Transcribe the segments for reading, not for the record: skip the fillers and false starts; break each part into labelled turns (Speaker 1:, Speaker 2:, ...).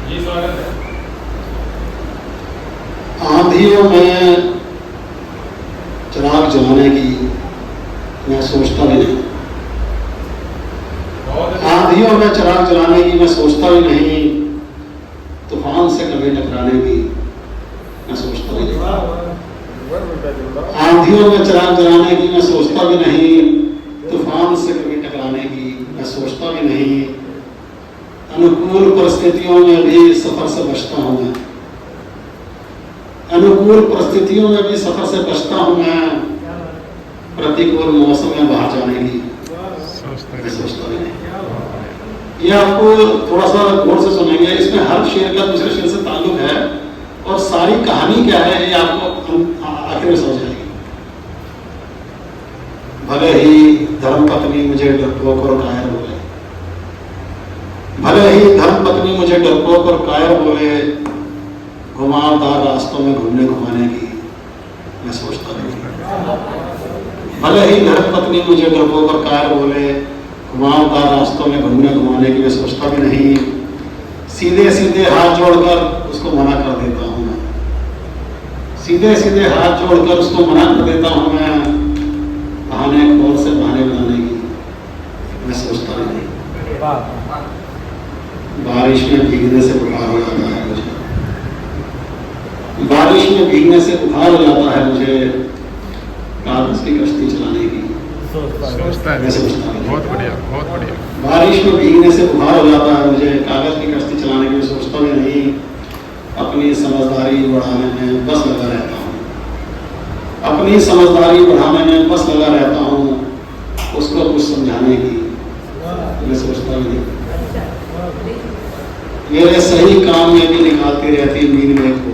Speaker 1: जी स्वागत है।
Speaker 2: आंधियों में चिराग जलाने की मैं सोचता भी नहीं। आंधियों में चिराग जलाने की मैं सोचता भी नहीं। तूफान से कभी टकराने की मैं सोचता भी नहीं। आंधियों में चिराग जलाने की मैं सोचता भी नहीं। तूफान से कभी टकराने की मैं सोचता भी नहीं। अनुकूल परिस्थितियों में भी सफर से बचता हूं मैं। अनुकूल परिस्थितियों में भी सफर से बचता हूं मैं। प्रतिकूल मौसम में बाहर जाने की मैं सोचता भी नहीं। ये आपको थोड़ा सा गौर से सुनेंगे। इसमें हर शेर का दूसरे शेर से ताल्लुक है और सारी कहानी क्या है ये आपको आखिर में समझ आएगी। भले ही धर्मपत्नी मुझे डरपोक और कायर बोले। भले ही धर्मपत्नी मुझे डरपोक और कायर बोले। घुमावदार रास्तों में घूमने घुमाने की मैं सोचता नहीं। भले ही धर्मपत्नी मुझे डरपोक और कायर बोले। घुमावदार रास्तों में घूमने घुमाने की मैं सोचता भी नहीं। सीधे सीधे हाथ जोड़कर उसको मना कर देता हूं मैं। सीधे सीधे हाथ जोड़कर उसको मना कर देता हूं मैं। बहाने खोर से बहाने बनाने की मैं सोचता नहीं। बारिश में भीगने से बुखार हो जाता है मुझे। बारिश में भीगने से बुखार हो जाता है मुझे। कागज की कश्ती चलाने की मैं सोचता नहीं।
Speaker 1: बहुत बढ़िया, बहुत बढ़िया।
Speaker 2: बारिश में भीगने से बुखार हो जाता है मुझे। कागज की कश्ती चलाने की मैं सोचता भी नहीं। अपनी समझदारी बढ़ाने में बस लगा रहता हूँ। अपनी समझदारी बढ़ाने में बस लगा रहता हूँ। उसको कुछ समझाने की मैं सोचता भी नहीं। मेरे सही काम में भी निकालती रहती नींद में को।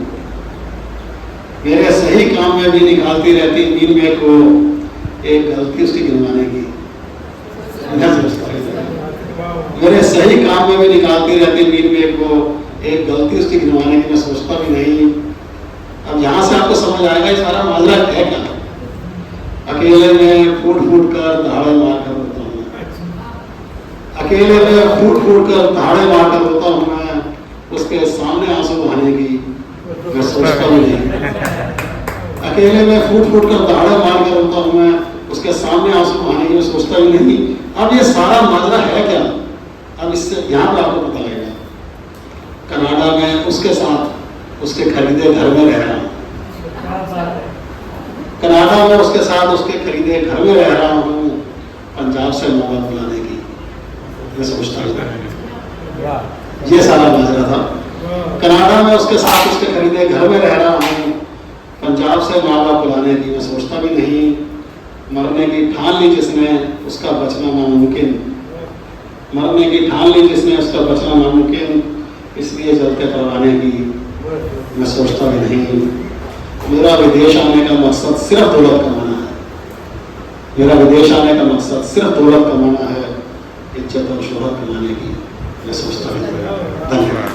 Speaker 2: मेरे सही काम में भी निकालती रहती नींद में को। एक गलती उसकी गिनवाने की मैं सोचता नहीं। मेरे सही काम में भी निकालती रहती नींद में को। एक गलती उसकी गिनवाने की मैं सोचता भी नहीं। अब यहाँ से आपको समझ आएगा ये सारा माजरा है क्या। अकेले में फूट फूट कर दहाड़े मार कर रोता हूँ। अकेले में फूट फूट कर दहाड़े मार कर रोता हूँ मैं। उसके सामने आंसू बहाने की मैं सोचता भी नहीं। अकेले में फूट फूट कर दहाड़े मार कर रोता हूँ मैं। उसके सामने आंसू बहाने की मैं सोचता भी नहीं। अब ये सारा माजरा है क्या। अब इससे यहाँ पे आपको पता लगेगा। कनाडा में उसके साथ उसके खरीदे घर में रह रहा हूँ। कनाडा में उसके साथ उसके खरीदे घर में रह रहा हूँ। पंजाब से माँ बाप बुलाने की मैं सोचता नहीं। ये सारा माजरा था। कनाडा में उसके साथ उसके खरीदे घर में रह रहा हूँ। पंजाब से माँ बाप बुलाने की मैं सोचता भी नहीं। मरने की ठान ली जिसने उसका बचना नामुमकिन। मरने की ठान ली जिसने उसका बचना नामुमकिन। इसलिए जलते परवाने की मैं सोचता भी नहीं। मेरा विदेश आने का मकसद सिर्फ दौलत कमाना है। मेरा विदेश आने का मकसद सिर्फ दौलत कमाना है। इज्जत और शोहरत कमाने की मैं सोचता भी नहीं। धन्यवाद।